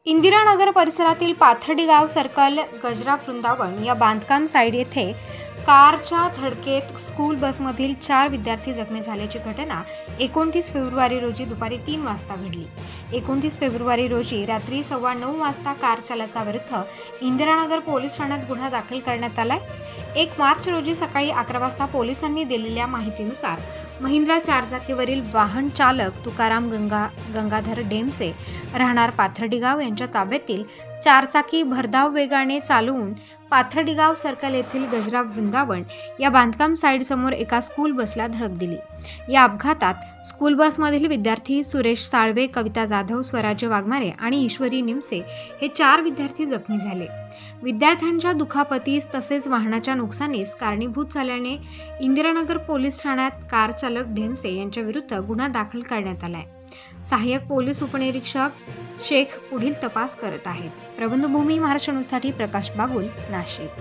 इंदिरानगर परिसरातील पाथर्डी गाव सर्कल गजरा वृंदावन या बांधकाम साईट येथे कारच्या धडकेत स्कूल बसमधील 4 विद्यार्थी जखमी झाल्याची घटना 29 फेब्रुवारी रोजी दुपारी 3 वाजता घडली। 29 फेब्रुवारी रोजी रात्री 9:15 वाजता कार चालकाविरुद्ध इंदिरानगर पोलीस ठाण्यात गुन्हा दाखल करण्यात आलाय। 1 मार्च रोजी सकाळी 11 वाजता पोलिसांनी दिलेल्या माहितीनुसार महिंद्रा चारचाकीवरील वाहन चालक तुकाराम गंगाधर डेमसे राहणार पाथर्डी गाव यांच्या ताब्यातील चारचाकी भरधाव वेगाने चालवून पाथर्डी गाव सर्कल येथील गजरा वृंदावन या बांधकाम साईट समोर एका स्कूल बसला धडक दिली। या अपघातात स्कूल बसमधील विद्यार्थी सुरेश साळवे, कविता जाधव, स्वराज्य वाघमारे आणि ईश्वरी निमसे हे 4 विद्यार्थी जखमी झाले। विद्यार्थ्यांच्या दुखापतीस तसेच वाहनाच्या नुकसानीस कारणीभूत झाल्याने इंदिरानगर पोलीस ठाण्यात कार चालक ढेमसे यांच्या विरुद्ध गुन्हा दाखल करण्यात आलाय। सहाय्यक पोलीस उपनिरीक्षक शेख पुढील तपास करत आहेत। प्रबंधभूमी महाराष्ट्र न्यूजसाठी प्रकाश बागुल, नाशिक।